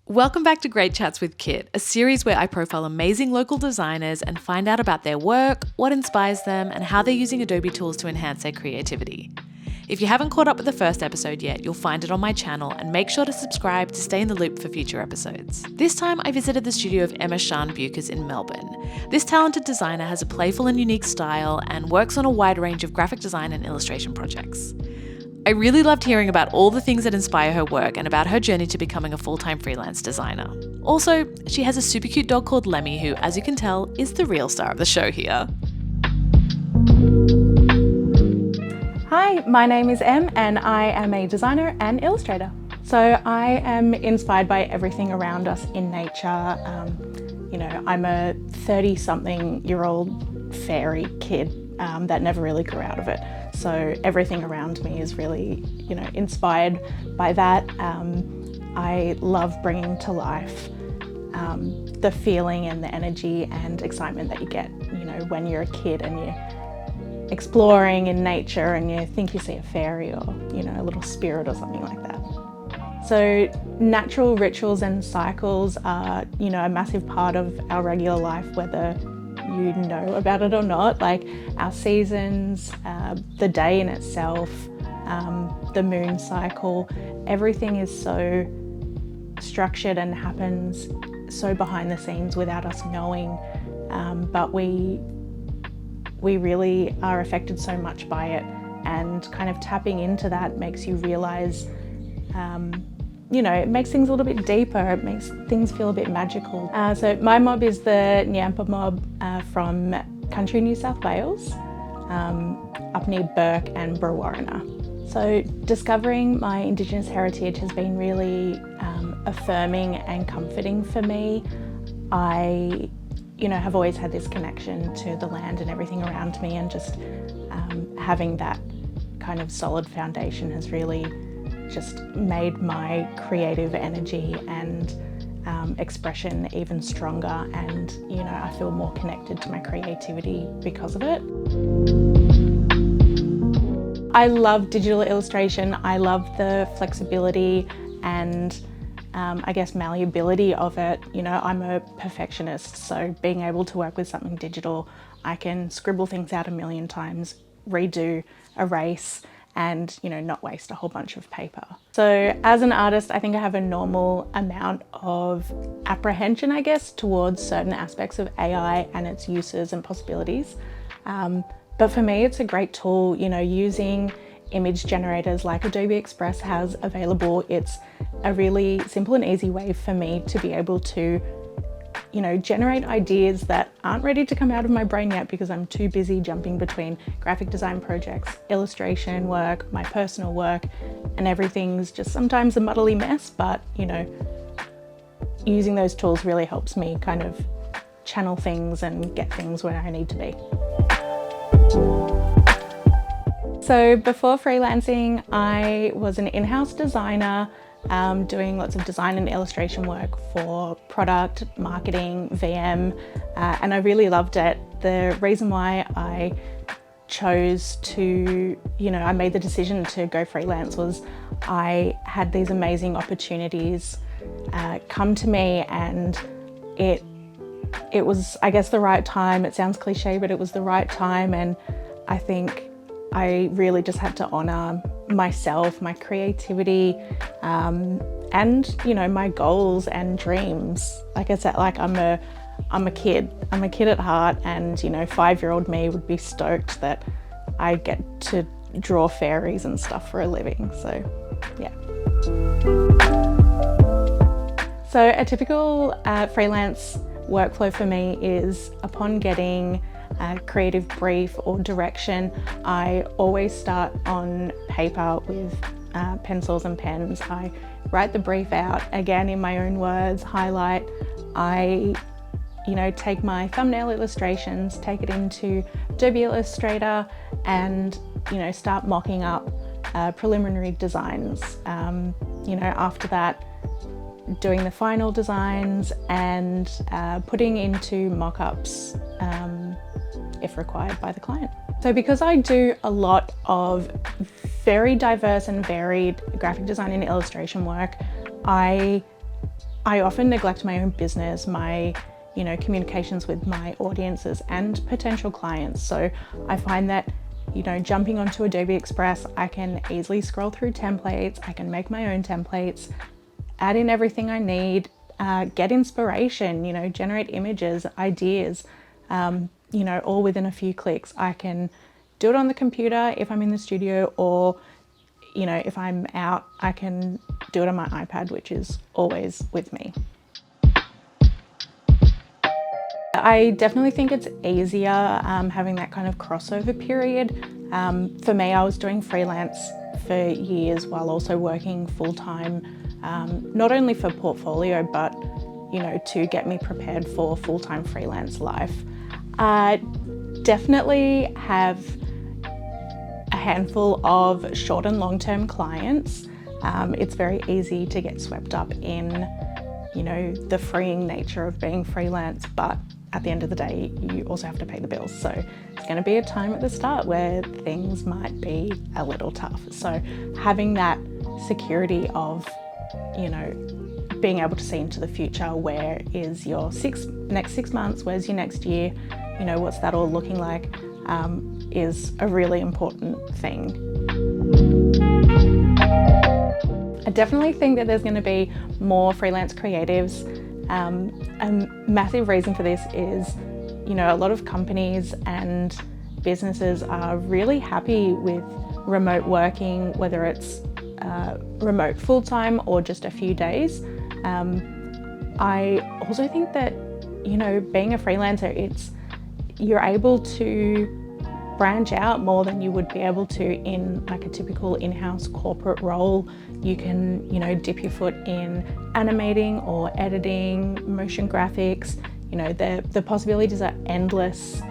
Welcome back to Great Chats with Kit, a series where I profile amazing local designers and find out about their work, what inspires them, and how they're using Adobe tools to enhance their creativity. If you haven't caught up with the first episode yet, you'll find it on my channel, and make sure to subscribe to stay in the loop for future episodes. This time I visited the studio of Emma Sjaan Beukers in Melbourne. This talented designer has a playful and unique style and works on a wide range of graphic design and illustration projects. I really loved hearing about all the things that inspire her work and about her journey to becoming a full-time freelance designer. Also, she has a super cute dog called Lemmy who, as you can tell, is the real star of the show here. Hi, my name is Em and I am a designer and illustrator. So I am inspired by everything around us in nature. I'm a 30-something-year-old fairy kid that never really grew out of it. So everything around me is really, inspired by that. I love bringing to life the feeling and the energy and excitement that you get, when you're a kid and you're exploring in nature and you think you see a fairy or, a little spirit or something like that. So natural rituals and cycles are, a massive part of our regular life, whether you know about it or not, like our seasons, the day in itself, the moon cycle, everything is so structured and happens so behind the scenes without us knowing, but we really are affected so much by it, and kind of tapping into that makes you realize it makes things a little bit deeper, it makes things feel a bit magical. So my mob is the Nyampa mob from country New South Wales, up near Bourke and Brewarrina. So discovering my Indigenous heritage has been really affirming and comforting for me. I have always had this connection to the land and everything around me, and just having that kind of solid foundation has really just made my creative energy and expression even stronger, and I feel more connected to my creativity because of it. I love digital illustration. I love the flexibility and I guess malleability of it. I'm a perfectionist, so being able to work with something digital, I can scribble things out a million times, redo, erase, and not waste a whole bunch of paper. So as an artist, I think I have a normal amount of apprehension, I guess, towards certain aspects of AI and its uses and possibilities. But for me, it's a great tool, using image generators like Adobe Express has available. It's a really simple and easy way for me to be able to generate ideas that aren't ready to come out of my brain yet because I'm too busy jumping between graphic design projects, illustration work, my personal work, and everything's just sometimes a muddly mess, but using those tools really helps me kind of channel things and get things where I need to be. So before freelancing, I was an in-house designer, doing lots of design and illustration work for product, marketing, VM, and I really loved it. The reason why I chose to, I made the decision to go freelance was I had these amazing opportunities come to me, and it was, I guess, the right time. It sounds cliche, but it was the right time, and I think I really just had to honour myself, my creativity, and my goals and dreams. Like I said, I'm a kid at heart, and 5-year-old me would be stoked that I get to draw fairies and stuff for a living. So yeah. So a typical freelance workflow for me is, upon getting a creative brief or direction, I always start on paper with pencils and pens. I write the brief out, again in my own words, highlight. I take my thumbnail illustrations, take it into Adobe Illustrator, and start mocking up preliminary designs. After that, doing the final designs and putting into mock-ups if required by the client. So because I do a lot of very diverse and varied graphic design and illustration work, I I often neglect my own business, my communications with my audiences and potential clients. So I find that jumping onto Adobe Express, I can easily scroll through templates, I can make my own templates, add in everything I need, get inspiration, generate images, ideas, all within a few clicks. I can do it on the computer if I'm in the studio, or if I'm out, I can do it on my iPad, which is always with me. I definitely think it's easier having that kind of crossover period. For me, I was doing freelance for years while also working full-time, not only for portfolio, but to get me prepared for full-time freelance life. I definitely have a handful of short and long-term clients. It's very easy to get swept up in the freeing nature of being freelance, but at the end of the day, you also have to pay the bills. So it's going to be a time at the start where things might be a little tough. So having that security of, being able to see into the future, where is your next 6 months, where's your next year, what's that all looking like, is a really important thing. I definitely think that there's going to be more freelance creatives. A massive reason for this is, a lot of companies and businesses are really happy with remote working, whether it's remote full-time or just a few days. I also think that, being a freelancer, you're able to branch out more than you would be able to in like a typical in-house corporate role. You can, dip your foot in animating or editing, motion graphics. The possibilities are endless,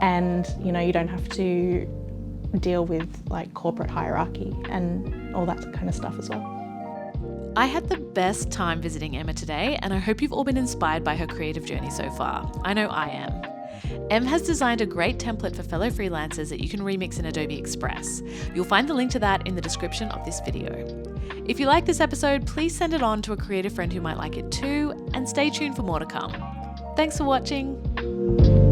and you don't have to deal with like corporate hierarchy and all that kind of stuff as well. I had the best time visiting Emma today, and I hope you've all been inspired by her creative journey so far. I know I am. Em has designed a great template for fellow freelancers that you can remix in Adobe Express. You'll find the link to that in the description of this video. If you like this episode, please send it on to a creative friend who might like it too, and stay tuned for more to come. Thanks for watching.